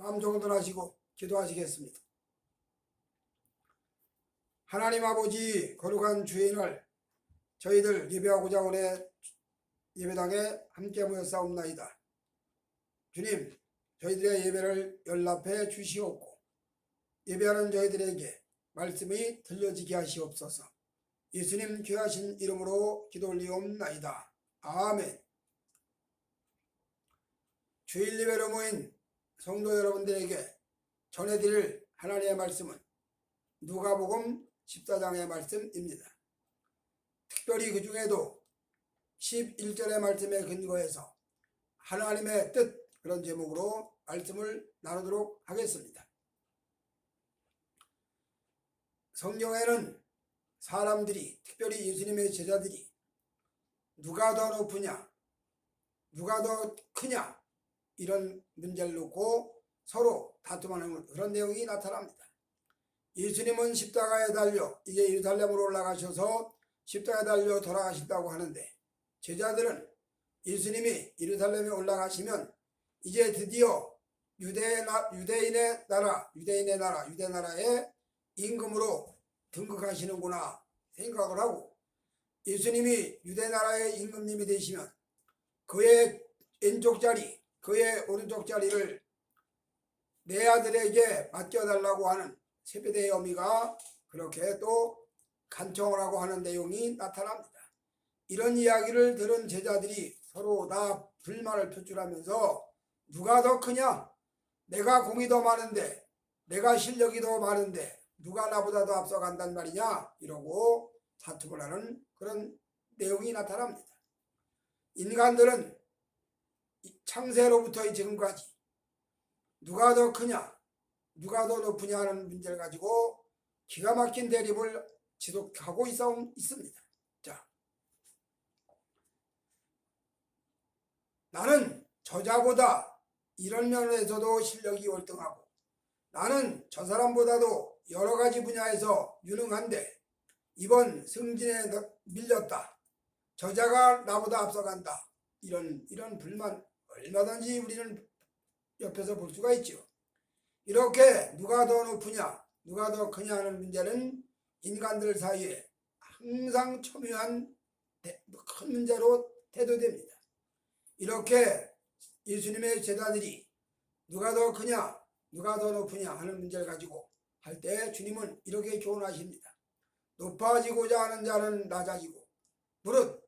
마음 정돈하시고 기도하시겠습니다. 하나님 아버지, 거룩한 주인을 저희들 예배하고자 오늘 예배당에 함께 모였사옵나이다. 주님, 저희들의 예배를 연락해 주시옵고 예배하는 저희들에게 말씀이 들려지게 하시옵소서. 예수님 귀하신 이름으로 기도 올리옵나이다. 아멘. 주일 예배로 모인 성도 여러분들에게 전해드릴 하나님의 말씀은 누가복음 14장의 말씀입니다. 특별히 그 중에도 11절의 말씀에 근거해서 하나님의 뜻, 그런 제목으로 말씀을 나누도록 하겠습니다. 성경에는 사람들이, 특별히 예수님의 제자들이 누가 더 높으냐, 누가 더 크냐, 이런 문제를 놓고 서로 다툼하는 그런 내용이 나타납니다. 예수님은 십자가에 달려 이제 예루살렘으로 올라가셔서 십자가에 달려 돌아가신다고 하는데, 제자들은 예수님이 예루살렘에 올라가시면 이제 드디어 유대인의 나라의 임금으로 등극하시는구나 생각을 하고, 예수님이 유대 나라의 임금님이 되시면 그의 왼쪽 자리, 그의 오른쪽 자리를 내 아들에게 맡겨달라고 하는 세베대의 어미가 그렇게 또 간청을 하고 하는 내용이 나타납니다. 이런 이야기를 들은 제자들이 서로 다 불만을 표출하면서 누가 더 크냐? 내가 공이 더 많은데, 내가 실력이 더 많은데 누가 나보다 더 앞서간단 말이냐? 이러고 다툼을 하는 그런 내용이 나타납니다. 인간들은 창세로부터 지금까지 누가 더 크냐, 누가 더 높으냐 하는 문제를 가지고 기가 막힌 대립을 지속하고 있습니다. 자, 나는 저자보다 이런 면에서도 실력이 월등하고, 나는 저 사람보다도 여러 가지 분야에서 유능한데 이번 승진에 밀렸다, 저자가 나보다 앞서간다, 이런 불만 얼마든지 우리는 옆에서 볼 수가 있죠. 이렇게 누가 더 높으냐, 누가 더 크냐 하는 문제는 인간들 사이에 항상 첨예한 큰 문제로 대두됩니다. 이렇게 예수님의 제자들이 누가 더 크냐, 누가 더 높으냐 하는 문제를 가지고 할 때 주님은 이렇게 교훈하십니다. 높아지고자 하는 자는 낮아지고, 무릇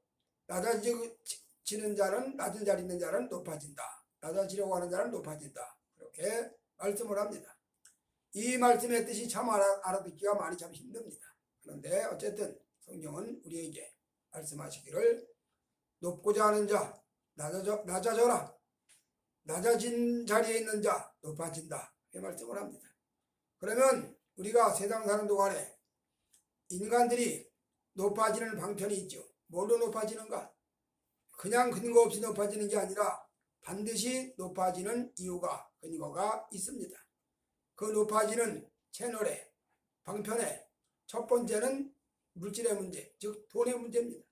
낮아지는 자는, 낮은 자리 있는 자는 높아진다, 낮아지려고 하는 자는 높아진다, 그렇게 말씀을 합니다. 이 말씀의 뜻이 참 알아듣기가 많이 참 힘듭니다. 그런데 어쨌든 성경은 우리에게 말씀하시기를 높고자 하는 자 낮아져라, 낮아진 자리에 있는 자 높아진다, 이 말씀을 합니다. 그러면 우리가 세상 사는 동안에 인간들이 높아지는 방편이 있죠. 뭘로 높아지는가? 그냥 근거 없이 높아지는 게 아니라 반드시 높아지는 이유가, 근거가 있습니다. 그 높아지는 채널의 방편의 첫 번째는 물질의 문제, 즉 돈의 문제입니다.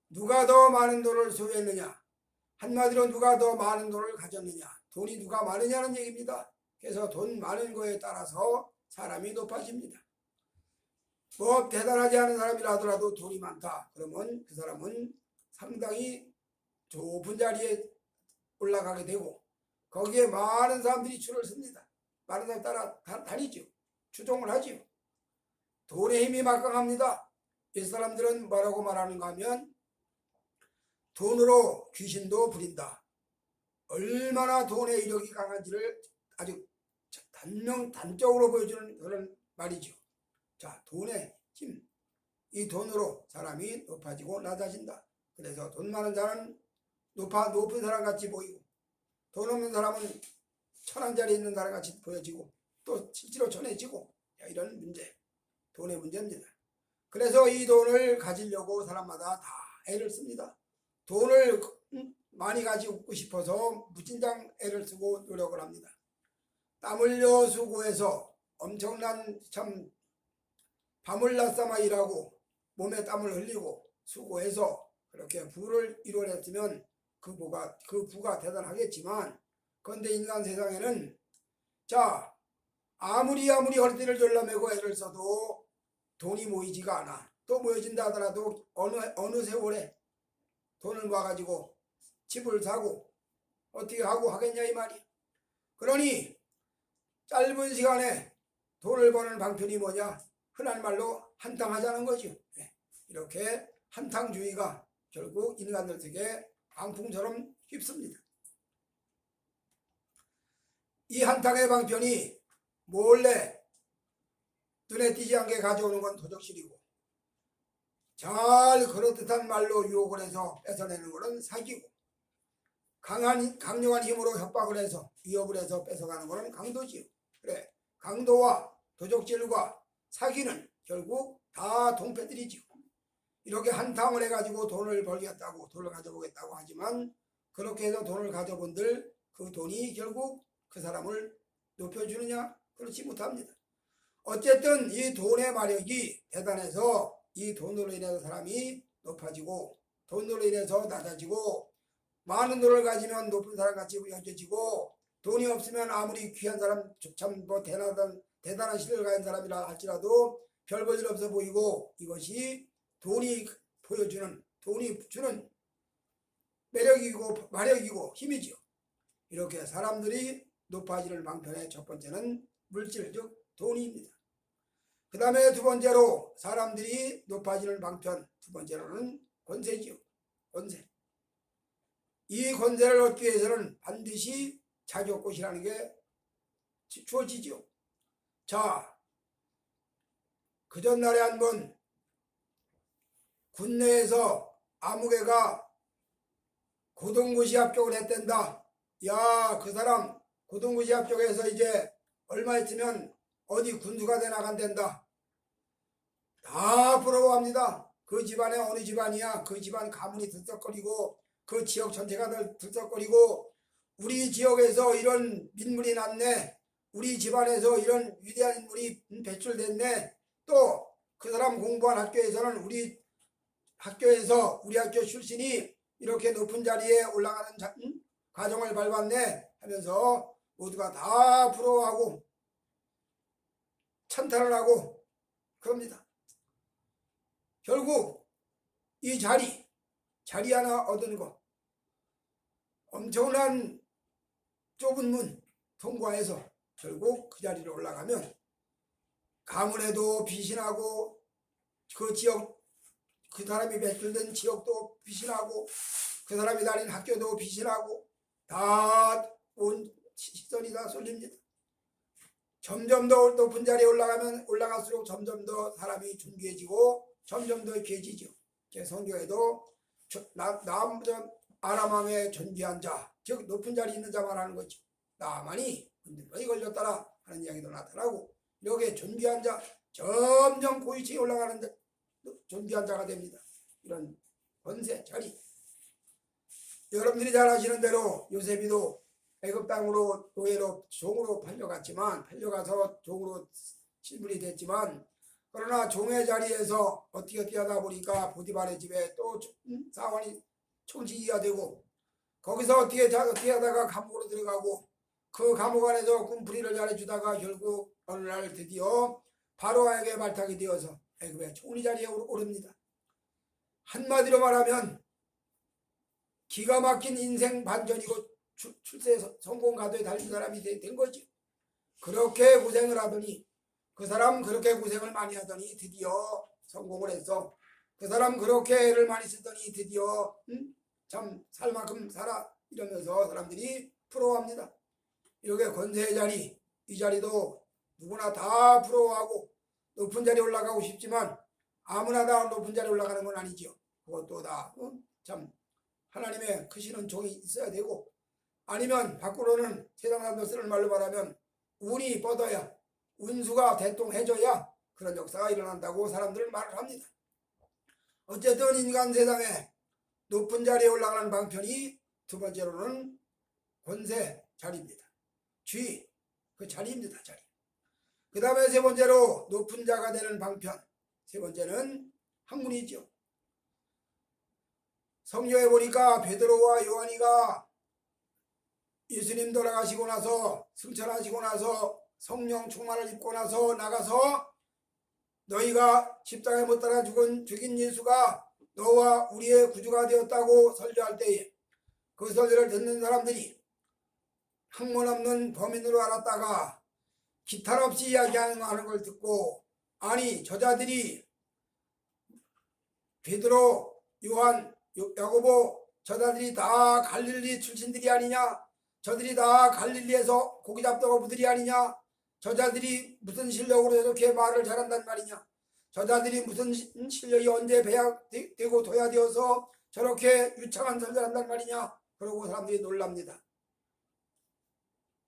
누가 더 많은 돈을 소유했느냐, 한마디로 누가 더 많은 돈을 가졌느냐, 돈이 누가 많으냐는 얘기입니다. 그래서 돈 많은 거에 따라서 사람이 높아집니다. 뭐 대단하지 않은 사람이라 하더라도 돈이 많다, 그러면 그 사람은 상당히 좁은 자리에 올라가게 되고 거기에 많은 사람들이 줄을 섭니다. 많은 사람 따라 다니죠. 추종을 하죠. 돈의 힘이 막강합니다. 이 사람들은 뭐라고 말하는가 하면 돈으로 귀신도 부린다. 얼마나 돈의 이력이 강한지를 아주 단적으로 보여주는 그런 말이죠. 자, 돈의 힘, 이 돈으로 사람이 높아지고 낮아진다. 그래서 돈 많은 자는 높은 사람 같이 보이고, 돈 없는 사람은 천한 자리에 있는 사람 같이 보여지고 또 실제로 전해지고, 이런 문제, 돈의 문제입니다. 그래서 이 돈을 가지려고 사람마다 다 애를 씁니다. 돈을 많이 가지고 싶어서 무진장 애를 쓰고 노력을 합니다. 땀 흘려 수고해서 엄청난 참 밤을 낮삼아 일하고 몸에 땀을 흘리고 수고해서 그렇게 부를 이뤄냈으면 그 부가 대단하겠지만, 그런데 인간 세상에는 자, 아무리 허리띠를 졸라매고 애를 써도 돈이 모이지가 않아. 또 모여진다 하더라도 어느 세월에 돈을 모아가지고 집을 사고 어떻게 하고 하겠냐 이 말이야. 그러니 짧은 시간에 돈을 버는 방편이 뭐냐? 흔한 말로 한탕하자는 거죠. 이렇게 한탕주의가 결국 인간들 속에 강풍처럼 휩습니다. 이 한탕의 방편이 몰래 눈에 띄지 않게 가져오는 건 도적실이고, 잘 그럴듯한 말로 유혹을 해서 뺏어내는 것은 사기고, 강력한 힘으로 협박을 해서 위협을 해서 뺏어가는 것은 강도지요. 그래, 강도와 도적질과 사기는 결국 다 동패들이지요. 이렇게 한탕을 해가지고 돈을 벌겠다고, 돈을 가져보겠다고 하지만, 그렇게 해서 돈을 가져본들 그 돈이 결국 그 사람을 높여주느냐? 그렇지 못합니다. 어쨌든 이 돈의 마력이 대단해서 이 돈으로 인해서 사람이 높아지고, 돈으로 인해서 낮아지고, 많은 돈을 가지면 높은 사람같이 여겨지고, 돈이 없으면 아무리 귀한 사람, 참 뭐 대단한 실력을 가진 사람이라 할지라도 별 볼 일 없어 보이고, 이것이 돈이 보여주는, 돈이 주는 매력이고 마력이고 힘이지요. 이렇게 사람들이 높아지는 방편의 첫 번째는 물질, 즉 돈입니다. 그 다음에 두 번째로 사람들이 높아지는 방편, 두 번째로는 권세지요. 권세. 이 권세를 얻기 위해서는 반드시 자격고시라는 게 주어지지요. 자, 그 전날에 한번 군내에서 아무개가 고등고시 합격을 했댄다. 야, 그 사람 고등고시 합격해서 이제 얼마 있으면 어디 군수가 돼 나간댄다. 다 부러워합니다. 그 집안에 어느 집안이야. 그 집안 가문이 들썩거리고 그 지역 전체가 들썩거리고 우리 지역에서 이런 민물이 났네. 우리 집안에서 이런 위대한 인물이 배출됐네. 또 그 사람 공부한 학교에서는 우리 학교 출신이 이렇게 높은 자리에 올라가는 과정을 밟았네 하면서 모두가 다 부러워하고 찬탄을 하고 그럽니다. 결국 이 자리 하나 얻은 거, 엄청난 좁은 문 통과해서 결국 그 자리로 올라가면 가문에도 빛이 나고 그 지역, 그 사람이 배출된 지역도 빛이 나고 그 사람이 다닌 학교도 빛이 나고 다 온 시선이 다 쏠립니다. 점점 더 높은 자리에 올라갈수록 점점 더 사람이 존귀해지고 점점 더 귀해지죠. 성경에도 아람왕의 존귀한 자, 즉 높은 자리에 있는 자 말하는 거죠. 나만이 흔들머리 걸렸더라 하는 이야기도 나타나고 이렇게 존귀한 자, 점점 고위층에 올라가는 존귀한 자가 됩니다. 이런 권세, 자리. 여러분들이 잘 아시는 대로 요셉이도 애굽 땅으로 노예로 종으로 팔려가서 종으로 신분이 됐지만, 그러나 종의 자리에서 어떻게 하다 보니까 보디발의 집에 또 사원이 총지기가 되고 거기서 어떻게 하다가 감옥으로 들어가고 그 감옥 안에서 꿈풀이를 잘해주다가 결국 어느 날 드디어 바로에게 발탁이 되어서 애굽의 총리 자리에 오릅니다. 한마디로 말하면 기가 막힌 인생 반전이고 출세 성공 가도에 달린 사람이 된 거지. 그렇게 고생을 하더니 그 사람 그렇게 고생을 많이 하더니 드디어 성공을 해서 그 사람 그렇게 애를 많이 쓰더니 드디어 참 살 만큼 살아 이러면서 사람들이 부러워합니다. 이렇게 권세의 자리, 이 자리도 누구나 다 부러워하고 높은 자리에 올라가고 싶지만 아무나 다 높은 자리에 올라가는 건 아니죠. 그것도 다 참 하나님의 크시는 종이 있어야 되고, 아니면 밖으로는 세상 사람들 쓰는 말로 말하면 운이 뻗어야, 운수가 대통해줘야 그런 역사가 일어난다고 사람들은 말을 합니다. 어쨌든 인간 세상에 높은 자리에 올라가는 방편이 두 번째로는 권세 자리입니다. 주의, 그 자리입니다. 자리. 그 다음에 세 번째로 높은 자가 되는 방편, 세 번째는 학문이죠. 성경에 보니까 베드로와 요한이가 예수님 돌아가시고 나서 승천하시고 나서 성령 충만을 입고 나서 나가서 너희가 십자가에 못 따라 죽인 예수가 너와 우리의 구주가 되었다고 설교할 때에 그 설교를 듣는 사람들이 학문 없는 범인으로 알았다가 기탄 없이 이야기하는 걸 듣고 아니 저자들이 베드로, 요한, 야고보 저자들이 다 갈릴리 출신들이 아니냐, 저들이 다 갈릴리에서 고기 잡던 어부들이 아니냐, 저자들이 무슨 실력으로 이렇게 말을 잘한단 말이냐, 저자들이 무슨 실력이 언제 배약되고 도야되어서 저렇게 유창한 설교를 한단 말이냐. 그러고 사람들이 놀랍니다.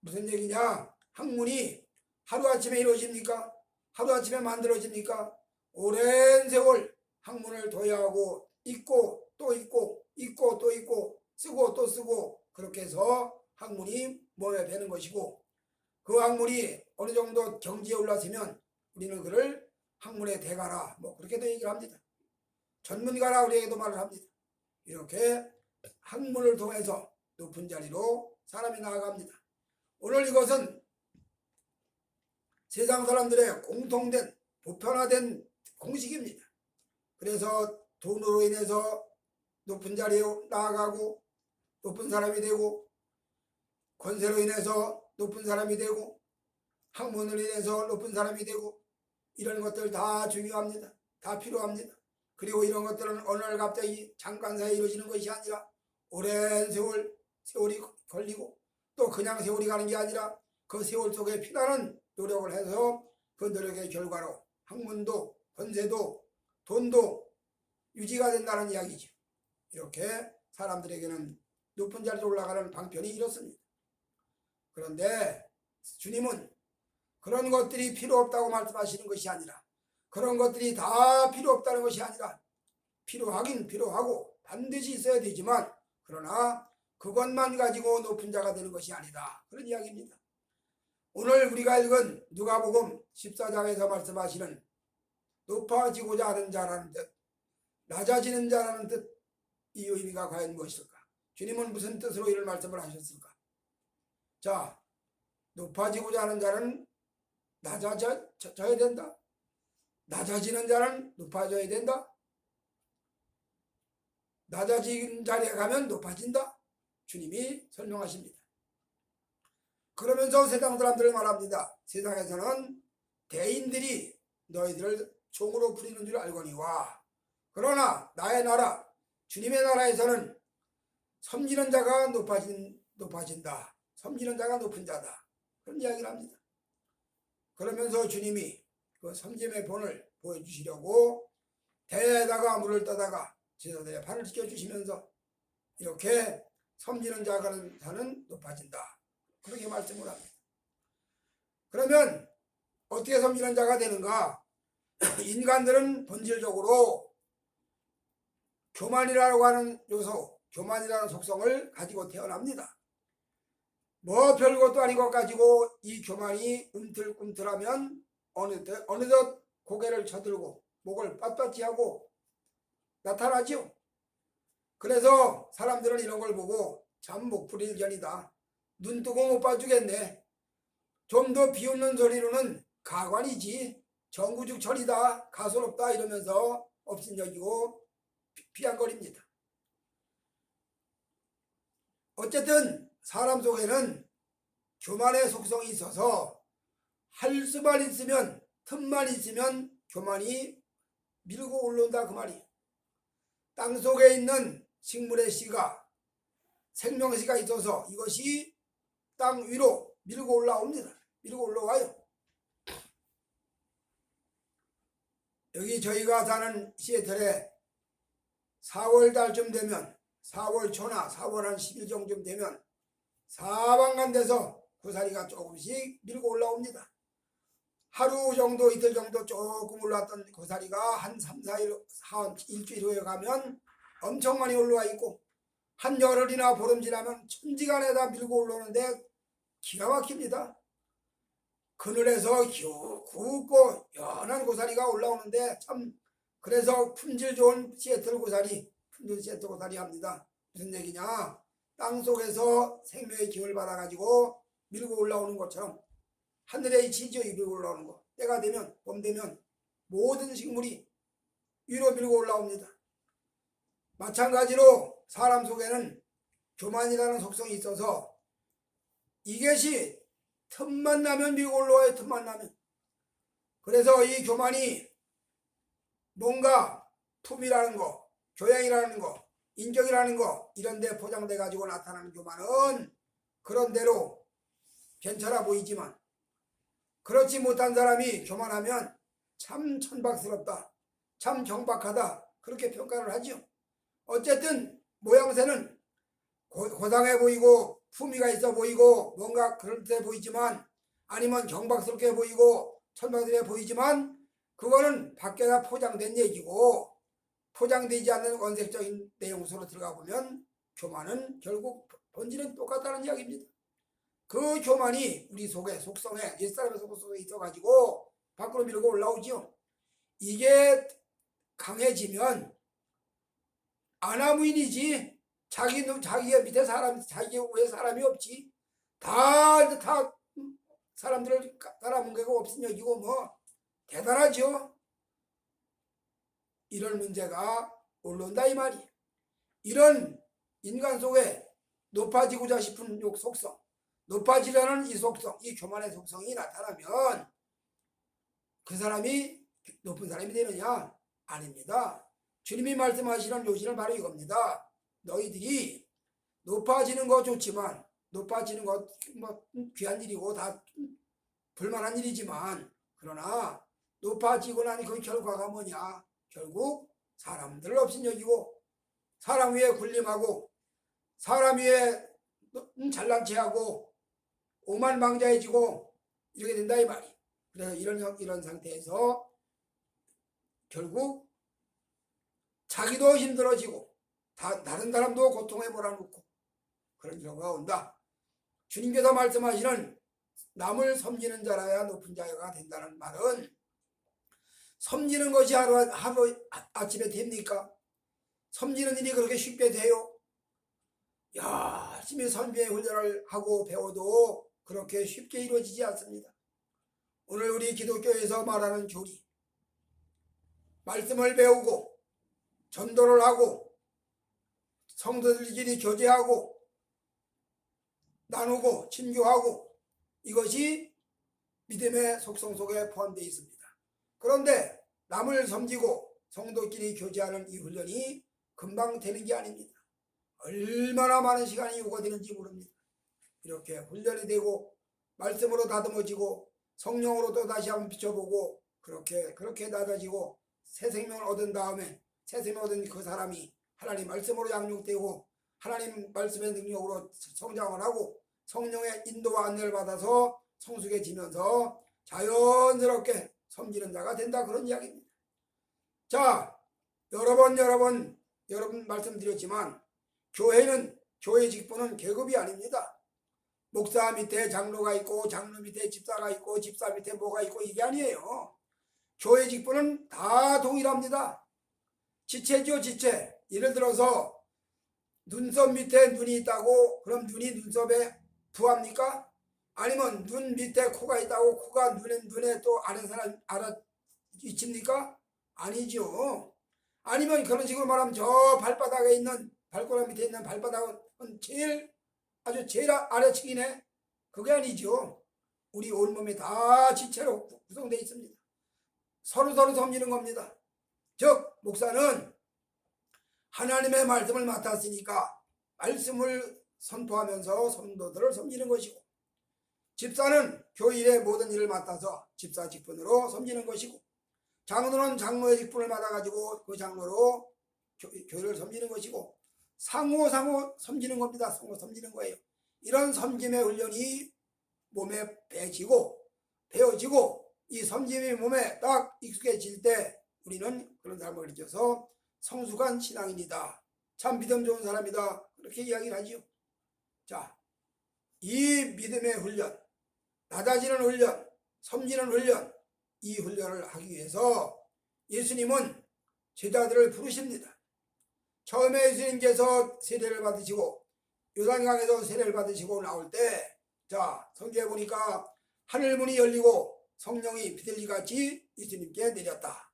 무슨 얘기냐? 학문이 하루아침에 이루어집니까? 하루아침에 만들어집니까? 오랜 세월 학문을 도야하고 읽고 또 읽고 읽고 또 읽고 쓰고 또 쓰고 그렇게 해서 학문이 몸에 배는 것이고 그 학문이 어느 정도 경지에 올라서면 우리는 그를 학문의 대가라 뭐 그렇게도 얘기를 합니다. 전문가라 우리에게도 말을 합니다. 이렇게 학문을 통해서 높은 자리로 사람이 나아갑니다. 오늘 이것은 세상 사람들의 공통된 보편화된 공식입니다. 그래서 돈으로 인해서 높은 자리에 나아가고 높은 사람이 되고 권세로 인해서 높은 사람이 되고 학문으로 인해서 높은 사람이 되고 이런 것들 다 중요합니다. 다 필요합니다. 그리고 이런 것들은 어느 날 갑자기 잠깐 사이에 이루어지는 것이 아니라 오랜 세월이 걸리고 또 그냥 세월이 가는 게 아니라 그 세월 속에 피나는 노력을 해서 그 노력의 결과로 학문도 권세도 돈도 유지가 된다는 이야기죠. 이렇게 사람들에게는 높은 자리로 올라가는 방편이 이렇습니다. 그런데 주님은 그런 것들이 필요 없다고 말씀하시는 것이 아니라 그런 것들이 다 필요 없다는 것이 아니라 필요하긴 필요하고 반드시 있어야 되지만 그러나 그것만 가지고 높은 자가 되는 것이 아니다. 그런 이야기입니다. 오늘 우리가 읽은 누가복음 14장에서 말씀하시는 높아지고자 하는 자라는 뜻, 낮아지는 자라는 뜻, 이 의미가 과연 무엇일까? 주님은 무슨 뜻으로 이런 말씀을 하셨을까? 자, 높아지고자 하는 자는 낮아져야 된다. 낮아지는 자는 높아져야 된다. 낮아진 자리에 가면 높아진다. 주님이 설명하십니다. 그러면서 세상 사람들을 말합니다. 세상에서는 대인들이 너희들을 종으로 부리는 줄 알거니와 그러나 나의 나라 주님의 나라에서는 섬기는 자가 높아진다. 섬기는 자가 높은 자다. 그런 이야기를 합니다. 그러면서 주님이 그 섬김의 본을 보여주시려고 대에다가 물을 떠다가 제자들의 발을 씻겨주시면서 이렇게 섬기는 자는 높아진다. 그렇게 말씀을 합니다. 그러면 어떻게 섬기는 자가 되는가? 인간들은 본질적으로 교만이라고 하는 요소, 교만이라는 속성을 가지고 태어납니다. 뭐 별것도 아닌 것 가지고 이 교만이 움틀움틀하면 어느덧 고개를 쳐들고 목을 빳빳이 하고 나타나죠. 그래서 사람들은 이런 걸 보고 참 목풀이일견이다. 눈 뜨고 못 봐주겠네. 좀 더 비웃는 소리로는 가관이지. 정구죽 철이다. 가소롭다 이러면서 업신여기고 피한거립니다. 어쨌든 사람 속에는 교만의 속성이 있어서 할 수만 있으면 틈만 있으면 교만이 밀고 올라온다 그 말이에요. 땅속에 있는 식물의 씨가 생명씨가 있어서 이것이 땅 위로 밀고 올라옵니다. 밀고 올라와요. 여기 저희가 사는 시애틀에 4월 달쯤 되면 4월 초나 4월 한 10일 정도쯤 되면 사방간데서 고사리가 조금씩 밀고 올라옵니다. 하루 정도 이틀 정도 조금 올라왔던 고사리가 한 3, 4일 한 일주일 후에 가면 엄청 많이 올라와 있고 한 열흘이나 보름 지나면 천지간에다 밀고 올라오는데 기가 막힙니다. 그늘에서 굵고 연한 고사리가 올라오는데 참 그래서 품질 좋은 시애틀 고사리, 품질 시애틀 고사리 합니다. 무슨 얘기냐? 땅속에서 생명의 기운을 받아가지고 밀고 올라오는 것처럼 하늘의 지지어 밀고 올라오는 것. 때가 되면 봄 되면 모든 식물이 위로 밀고 올라옵니다. 마찬가지로 사람 속에는 교만이라는 속성이 있어서 이것이 틈만 나면 밀고 올라와요. 틈만 나면. 그래서 이 교만이 뭔가 품이라는 거, 교양이라는 거, 인격이라는 거 이런 데 포장돼 가지고 나타나는 교만은 그런 대로 괜찮아 보이지만 그렇지 못한 사람이 교만하면 참 천박스럽다, 참 경박하다 그렇게 평가를 하죠. 어쨌든 모양새는 고상해 보이고 품위가 있어 보이고 뭔가 그럴듯해 보이지만 아니면 경박스럽게 보이고 천박스럽게 보이지만 그거는 밖에다 포장된 얘기고 포장되지 않는 원색적인 내용 속으로 들어가 보면 교만은 결국 본질은 똑같다는 이야기입니다. 그 교만이 우리 속에 속성에 옛사람의 속성에 있어가지고 밖으로 밀고 올라오죠. 이게 강해지면 아나무인이지 자기의 밑에 사람, 자기 위에 사람이 없지. 다 사람들을 따라뭉개고 없인 여기고 뭐 대단하죠. 이런 문제가 올라온다 이 말이에요. 이런 인간 속에 높아지고자 싶은 욕 속성, 높아지려는 이 속성, 이 교만의 속성이 나타나면 그 사람이 높은 사람이 되느냐? 아닙니다. 주님이 말씀하시는 요지는 바로 이겁니다. 너희들이 높아지는 거 좋지만 높아지는 거 뭐 귀한 일이고 다 불만한 일이지만 그러나 높아지고 나니 그 결과가 뭐냐? 결국 사람들을 없인 여기고 사람 위에 군림하고 사람 위에 잘난 체하고 오만망자해지고 이렇게 된다 이 말이. 그래서 이런 상태에서 결국 자기도 힘들어지고 다른 사람도 고통에 몰아넣고 그런 경우가 온다. 주님께서 말씀하시는 남을 섬기는 자라야 높은 자가 된다는 말은 섬기는 것이 하루 아침에 됩니까? 섬기는 일이 그렇게 쉽게 돼요? 열심히 선비의 훈련을 하고 배워도 그렇게 쉽게 이루어지지 않습니다. 오늘 우리 기독교에서 말하는 교리, 말씀을 배우고 전도를 하고 성도들끼리 교제하고 나누고 친교하고 이것이 믿음의 속성 속에 포함되어 있습니다. 그런데 남을 섬기고 성도끼리 교제하는 이 훈련이 금방 되는 게 아닙니다. 얼마나 많은 시간이 요구되는지 모릅니다. 이렇게 훈련이 되고 말씀으로 다듬어지고 성령으로 또 다시 한번 비춰보고 그렇게 낮아지고 새 생명을 얻은 다음에 새 생명을 얻은 그 사람이 하나님 말씀으로 양육되고 하나님 말씀의 능력으로 성장을 하고 성령의 인도와 안내를 받아서 성숙해지면서 자연스럽게 섬기는 자가 된다 그런 이야기입니다. 자, 여러 번 말씀드렸지만 교회 직분은 계급이 아닙니다. 목사 밑에 장로가 있고 장로 밑에 집사가 있고 집사 밑에 뭐가 있고 이게 아니에요. 교회 직분은 다 동일합니다. 지체죠, 지체. 예를 들어서 눈썹 밑에 눈이 있다고 그럼 눈이 눈썹에 부합니까? 아니면 눈 밑에 코가 있다고 코가 눈에 또 아는 사람 있습니까? 아니죠. 아니면 그런 식으로 말하면 저 발바닥에 있는 발가락 밑에 있는 발바닥은 제일 아래층이네. 그게 아니죠. 우리 온몸이 다 지체로 구성되어 있습니다. 서로 섬기는 겁니다. 즉 목사는 하나님의 말씀을 맡았으니까 말씀을 선포하면서 성도들을 섬기는 것이고 집사는 교일의 모든 일을 맡아서 집사 직분으로 섬기는 것이고 장로는 장로의 직분을 맡아가지고 그 장로로 교회를 섬기는 것이고 상호 섬기는 겁니다. 상호 섬기는 거예요. 이런 섬김의 훈련이 몸에 배워지고 이 섬김이 몸에 딱 익숙해질 때 우리는 그런 사람을 가르쳐서 성숙한 신앙인이다. 참 믿음 좋은 사람이다. 그렇게 이야기를 하지요. 자, 이 믿음의 훈련, 낮아지는 훈련, 섬기는 훈련, 이 훈련을 하기 위해서 예수님은 제자들을 부르십니다. 처음에 예수님께서 세례를 받으시고 요단강에서 세례를 받으시고 나올 때, 자, 성경에 보니까 하늘문이 열리고 성령이 비둘기같이 예수님께 내렸다.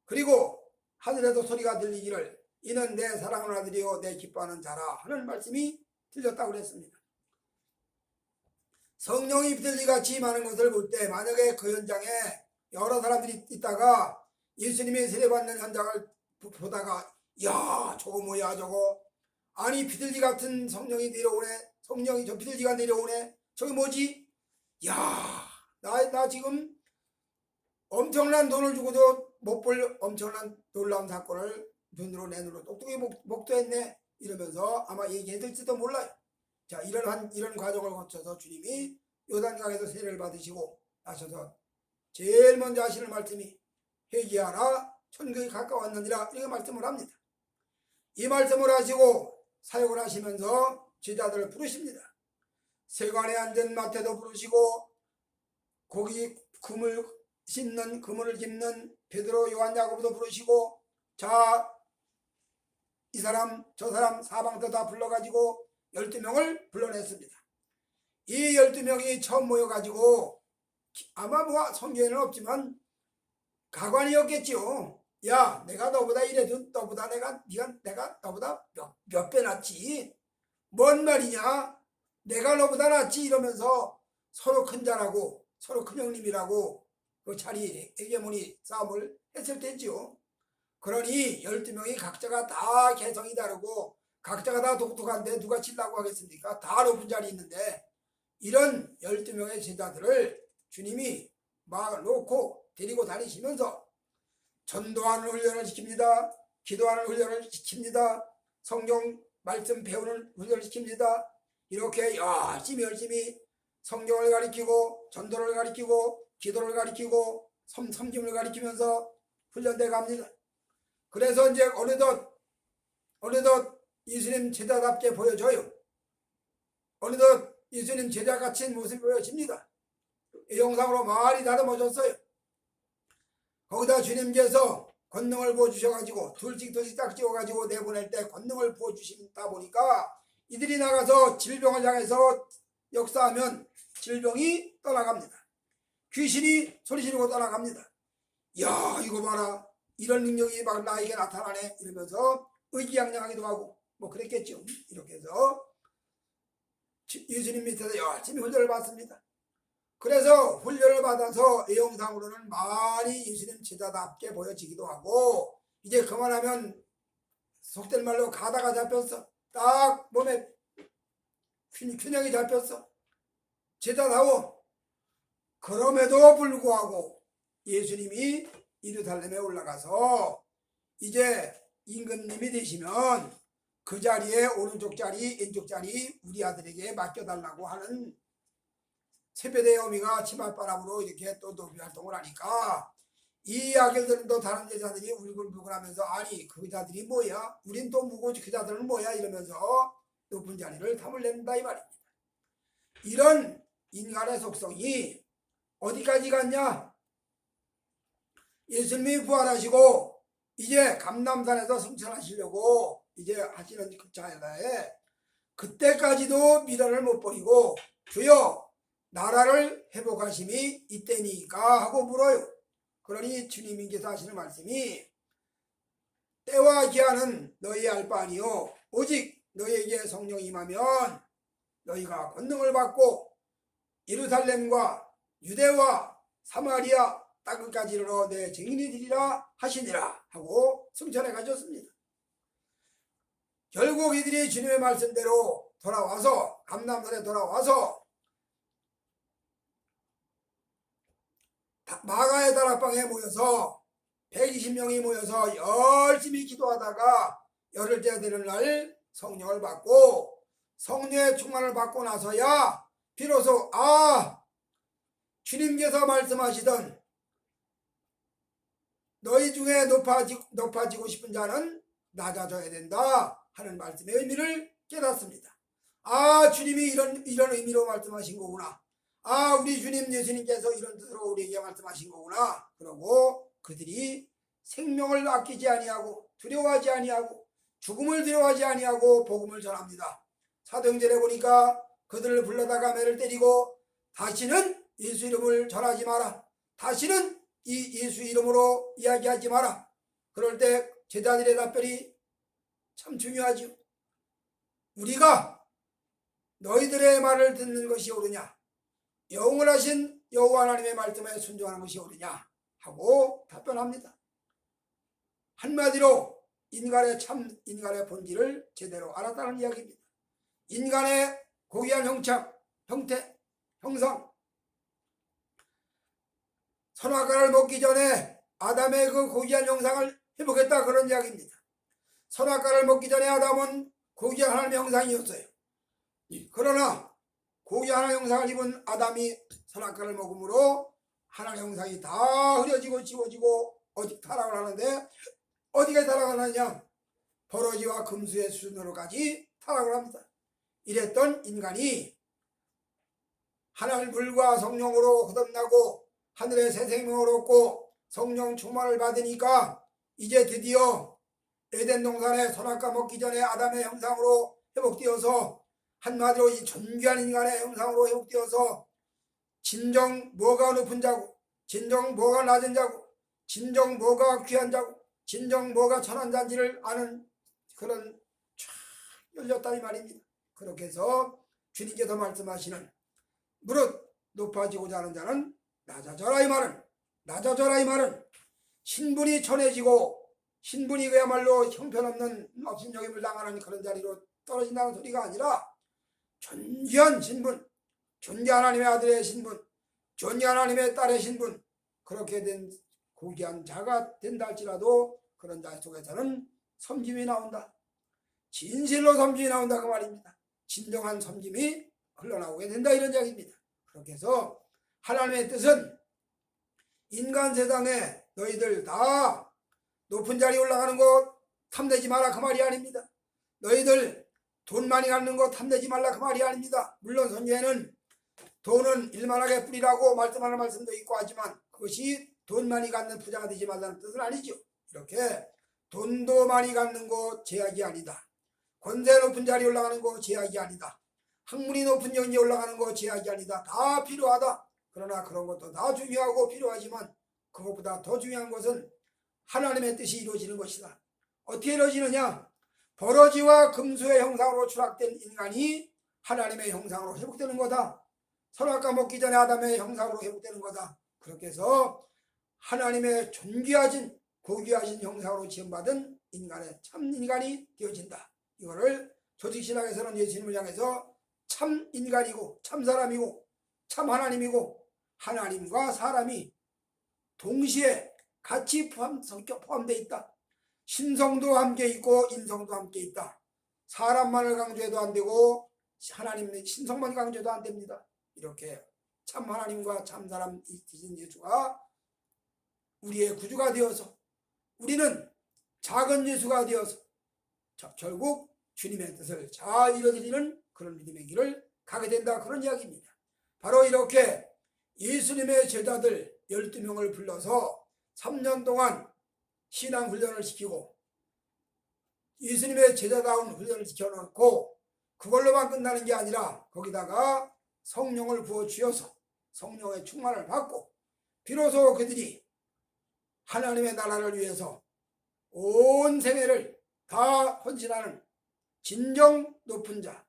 그리고 하늘에서 소리가 들리기를 이는 내 사랑하는 아들이요 내 기뻐하는 자라 하는 말씀이 들렸다고 그랬습니다. 성령이 비둘기같이 많은 것을 볼 때 만약에 그 현장에 여러 사람들이 있다가 예수님이 세례받는 현장을 보다가 야 저거 뭐야 저거 아니 비둘기 같은 성령이 내려오네 성령이 저 비둘기가 내려오네 저게 뭐지 야 나 지금 엄청난 돈을 주고도 못 볼 엄청난 놀라운 사건을 내 눈으로 똑똑히 목도했네 이러면서 아마 얘기해들지도 몰라요. 자 이런 과정을 거쳐서 주님이 요단강에서 세례를 받으시고 나셔서 제일 먼저 하시는 말씀이 회개하라 천국이 가까웠느니라 이렇게 말씀을 합니다. 이 말씀을 하시고 사역을 하시면서 제자들을 부르십니다. 세관에 앉은 마태도 부르시고 고기 그물을 깁는 베드로 요한 야고보도 부르시고 자 이 사람 저 사람 사방도 다 불러가지고 12명을 불러냈습니다. 이 12명이 처음 모여가지고 아마 뭐 성경에는 없지만 가관이었겠지요. 야 내가 너보다 이래도 너보다 내가 너보다 몇 배 낫지 뭔 말이냐 내가 너보다 낫지 이러면서 서로 큰 자라고 서로 큰 형님이라고 그 자리 헤게모니 싸움을 했을 때지요. 그러니 12명이 각자가 다 개성이 다르고 각자가 다 독특한데 누가 치려고 하겠습니까? 다 높은 자리 있는데 이런 12명의 제자들을 주님이 막 놓고 데리고 다니시면서 전도하는 훈련을 시킵니다. 기도하는 훈련을 시킵니다. 성경 말씀 배우는 훈련을 시킵니다. 이렇게 열심히 성경을 가리키고 전도를 가리키고 기도를 가리키고 섬김을 가리키면서 훈련돼 갑니다. 그래서 이제 어느덧 예수님 제자답게 보여져요. 어느덧 예수님 제자같이 모습이 보여집니다. 이 영상으로 많이 다듬어졌어요. 거기다 주님께서 권능을 부어주셔가지고 둘씩 딱 찍어가지고 내보낼 때 권능을 부어주신다 보니까 이들이 나가서 질병을 향해서 역사하면 질병이 떠나갑니다. 귀신이 소리 지르고 떠나갑니다. 야 이거 봐라 이런 능력이 막 나에게 나타나네 이러면서 의기양양하기도 하고 뭐 그랬겠죠. 이렇게 해서 예수님 밑에서 열심히 훈련을 받습니다. 그래서 훈련을 받아서 이 영상으로는 많이 예수님 제자답게 보여지기도 하고 이제 그만하면 속된 말로 가다가 잡혔어. 딱 몸에 균형이 잡혔어. 제자다워. 그럼에도 불구하고 예수님이 예루살렘에 올라가서 이제 임금님이 되시면 그 자리에 오른쪽 자리 왼쪽 자리 우리 아들에게 맡겨달라고 하는 세배대 어미가 치맛바람으로 이렇게 또 높이 활동을 하니까 이 이야기를 들은 또 다른 제자들이 울글불글하면서 아니 그 자들이 뭐야 우린 또 무고 그 자들은 뭐야 이러면서 높은 자리를 탐을 낸다 이 말입니다. 이런 인간의 속성이 어디까지 갔냐? 예수님이 부활하시고 이제 감람산에서 승천하시려고 이제 하시는 그 자리에 그때까지도 미련을 못 버리고 주여 나라를 회복하심이 이때니까 하고 물어요. 그러니 주님께서 하시는 말씀이 때와 기한은 너희 알 바 아니요 오직 너희에게 성령이 임하면 너희가 권능을 받고 예루살렘과 유대와 사마리아 땅끝까지 이르러 내 증인이 되리라 하시니라 하고 승천해 가셨습니다. 결국 이들이 주님의 말씀대로 돌아와서 감람산에 돌아와서 마가의 다락방에 모여서 120명이 모여서 열심히 기도하다가 열흘째 되는 날 성령을 받고 성령의 충만을 받고 나서야 비로소 주님께서 말씀하시던 너희 중에 높아지고 싶은 자는 낮아져야 된다 하는 말씀의 의미를 깨닫습니다. 주님이 이런 의미로 말씀하신 거구나. 우리 주님 예수님께서 이런 뜻으로 우리에게 말씀하신 거구나. 그러고 그들이 생명을 아끼지 아니하고 두려워하지 아니하고 죽음을 두려워하지 아니하고 복음을 전합니다. 사도행전에 보니까 그들을 불러다가 매를 때리고 다시는 예수 이름을 전하지 마라. 다시는 이 예수 이름으로 이야기하지 마라. 그럴 때 제자들의 답변이 참 중요하죠. 우리가 너희들의 말을 듣는 것이 옳으냐, 영원하신 여호와 하나님의 말씀에 순종하는 것이 옳으냐 하고 답변합니다. 한마디로 인간의 본질을 제대로 알았다는 이야기입니다. 인간의 고귀한 형태, 형상, 선악과를 먹기 전에 아담의 그 고귀한 형상을 회복했다, 그런 이야기입니다. 선악과를 먹기 전에 아담은 고귀한 하나님의 형상이었어요. 그러나 고귀한 하나님의 형상을 입은 아담이 선악과를 먹음으로 하나님의 형상이 다 흐려지고 지워지고 어디 타락을 하는데, 어디가 타락하느냐, 버러지와 금수의 수준으로까지 타락을 합니다. 이랬던 인간이 하늘 물과 성령으로 거듭나고 하늘의 새 생명을 얻고 성령 충만을 받으니까 이제 드디어 에덴 동산에 선악과 먹기 전에 아담의 형상으로 회복되어서, 한마디로 이 존귀한 인간의 형상으로 회복되어서 진정 뭐가 높은 자고, 진정 뭐가 낮은 자고, 진정 뭐가 귀한 자고, 진정 뭐가 천한 자인지를 아는 그런 쫙 열렸다 이 말입니다. 그렇게 해서 주님께서 말씀하시는 무릇 높아지고자 하는 자는 낮아져라 이 말은 신분이 천해지고 신분이 그야말로 형편없는 업신여김을 당하는 그런 자리로 떨어진다는 소리가 아니라 존귀한 신분, 존귀한 하나님의 아들의 신분, 존귀한 하나님의 딸의 신분, 그렇게 된 고귀한 자가 된다 할지라도 그런 자 속에서는 섬김이 나온다. 진실로 섬김이 나온다 그 말입니다. 진정한 섬김이 흘러나오게 된다 이런 이야기입니다. 그렇게 해서 하나님의 뜻은 인간 세상에 너희들 다 높은 자리에 올라가는 거 탐내지 마라 그 말이 아닙니다. 너희들 돈 많이 갖는 거 탐내지 말라 그 말이 아닙니다. 물론 선지에는 돈은 일만하게 뿌리라고 말씀하는 말씀도 있고 하지만 그것이 돈 많이 갖는 부자가 되지 말라는 뜻은 아니죠. 이렇게 돈도 많이 갖는 거 제약이 아니다. 권세 높은 자리에 올라가는 거 제약이 아니다. 학문이 높은 영지에 올라가는 거 제약이 아니다. 다 필요하다. 그러나 그런 것도 다 중요하고 필요하지만 그것보다 더 중요한 것은 하나님의 뜻이 이루어지는 것이다. 어떻게 이루어지느냐? 버러지와 금수의 형상으로 추락된 인간이 하나님의 형상으로 회복되는 거다. 선악과 먹기 전에 아담의 형상으로 회복되는 거다. 그렇게 해서 하나님의 존귀하신 고귀하신 형상으로 지음받은 인간의 참 인간이 되어진다. 이거를 조직신학에서는 예수님을 향해서 참 인간이고 참 사람이고 참 하나님이고 하나님과 사람이 동시에 같이 포함되어 있다. 신성도 함께 있고 인성도 함께 있다. 사람만을 강조해도 안 되고 하나님의 신성만 강조해도 안 됩니다. 이렇게 참 하나님과 참 사람 되신 예수가 우리의 구주가 되어서 우리는 작은 예수가 되어서 결국 주님의 뜻을 잘 이루어지는 그런 믿음의 길을 가게 된다, 그런 이야기입니다. 바로 이렇게 예수님의 제자들 12명을 불러서 3년 동안 신앙 훈련을 시키고 예수님의 제자다운 훈련을 시켜놓고 그걸로만 끝나는 게 아니라 거기다가 성령을 부어주어서 성령의 충만을 받고 비로소 그들이 하나님의 나라를 위해서 온 생애를 다 헌신하는 진정 높은 자,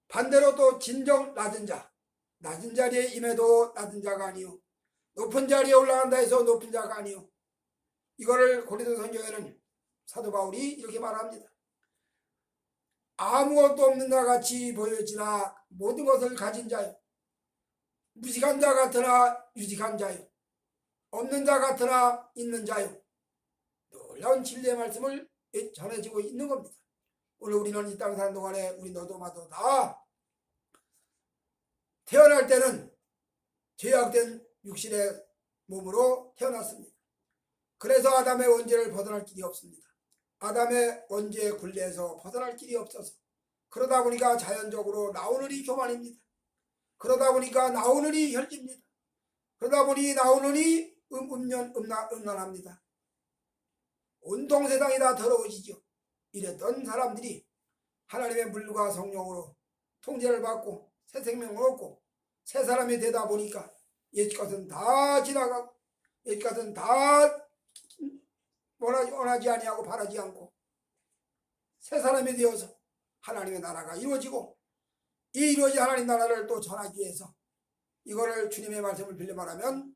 반대로 또 진정 낮은 자, 낮은 자리에 임해도 낮은 자가 아니요 높은 자리에 올라간다 해서 높은 자가 아니요. 이거를 고린도 성경에는 사도 바울이 이렇게 말합니다. 아무것도 없는 자 같이 보일지라 모든 것을 가진 자요, 무식한 자 같으나 유식한 자요, 없는 자 같으나 있는 자요. 놀라운 진리의 말씀을 전해지고 있는 겁니다. 오늘 우리는 이 땅 사는 동안에 우리 너도 나도 다 태어날 때는 죄악된 육신의 몸으로 태어났습니다. 그래서 아담의 원죄를 벗어날 길이 없습니다. 아담의 원죄의 굴레에서 벗어날 길이 없어서 그러다 보니까 자연적으로 나오느니 교만입니다. 그러다 보니까 나오느니 혈기입니다. 그러다 보니 나오느니 음란합니다. 온통 세상이 다 더러워지죠. 이랬던 사람들이 하나님의 물과 성령으로 통제를 받고 새 생명을 얻고 새 사람이 되다 보니까 옛것은 다 지나가고 옛것은 다 원하지 아니하고 바라지 않고 새 사람이 되어서 하나님의 나라가 이루어지고 이 이루어진 하나님 나라를 또 전하기 위해서 이거를 주님의 말씀을 빌려 말하면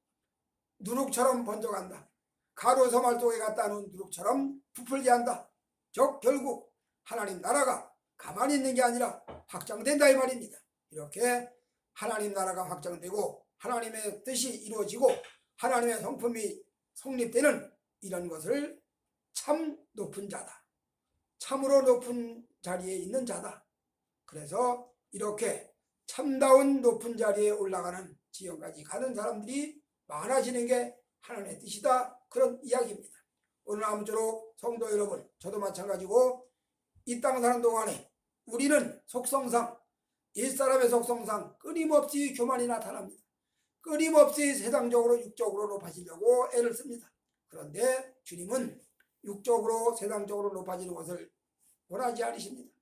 누룩처럼 번져간다. 가루 서말 속에 갖다 놓은 누룩처럼 부풀게 한다. 즉 결국 하나님 나라가 가만히 있는 게 아니라 확장된다 이 말입니다. 이렇게 하나님 나라가 확장되고 하나님의 뜻이 이루어지고 하나님의 성품이 성립되는 이런 것을 참 높은 자다. 참으로 높은 자리에 있는 자다. 그래서 이렇게 참다운 높은 자리에 올라가는 지경까지 가는 사람들이 많아지는 게 하나님의 뜻이다. 그런 이야기입니다. 오늘 아무쪼록 성도 여러분, 저도 마찬가지고 이 땅 사는 동안에 우리는 속성상 옛사람의 속성상 끊임없이 교만이 나타납니다. 끊임없이 세상적으로 육적으로 높아지려고 애를 씁니다. 그런데 주님은 육적으로 세상적으로 높아지는 것을 원하지 않으십니다.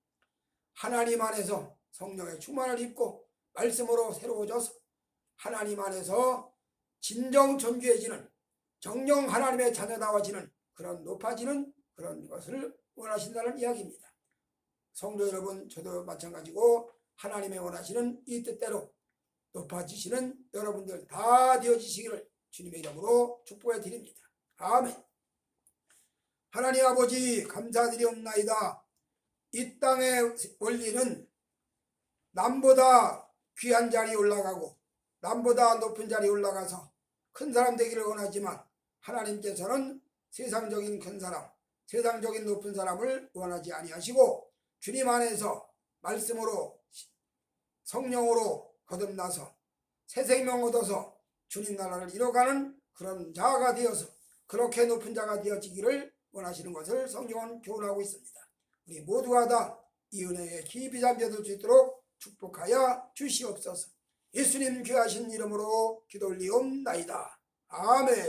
하나님 안에서 성령의 충만을 입고 말씀으로 새로워져서 하나님 안에서 진정 존귀해지는 정령 하나님의 자녀다워지는 그런 높아지는 그런 것을 원하신다는 이야기입니다. 성도 여러분, 저도 마찬가지고 하나님의 원하시는 이 뜻대로 높아지시는 여러분들 다 되어지시기를 주님의 이름으로 축복해 드립니다. 아멘. 하나님 아버지 감사드리옵나이다. 이 땅의 원리는 남보다 귀한 자리에 올라가고 남보다 높은 자리에 올라가서 큰 사람 되기를 원하지만 하나님께서는 세상적인 큰 사람, 세상적인 높은 사람을 원하지 아니하시고 주님 안에서 말씀으로 성령으로 거듭나서 새 생명 얻어서 주님 나라를 이뤄가는 그런 자가 되어서 그렇게 높은 자가 되어지기를 원하시는 것을 성경은 교훈하고 있습니다. 우리 모두가 다 이 은혜에 깊이 잠겨들 수 있도록 축복하여 주시옵소서. 예수님 귀하신 이름으로 기도 올리옵나이다. 아멘.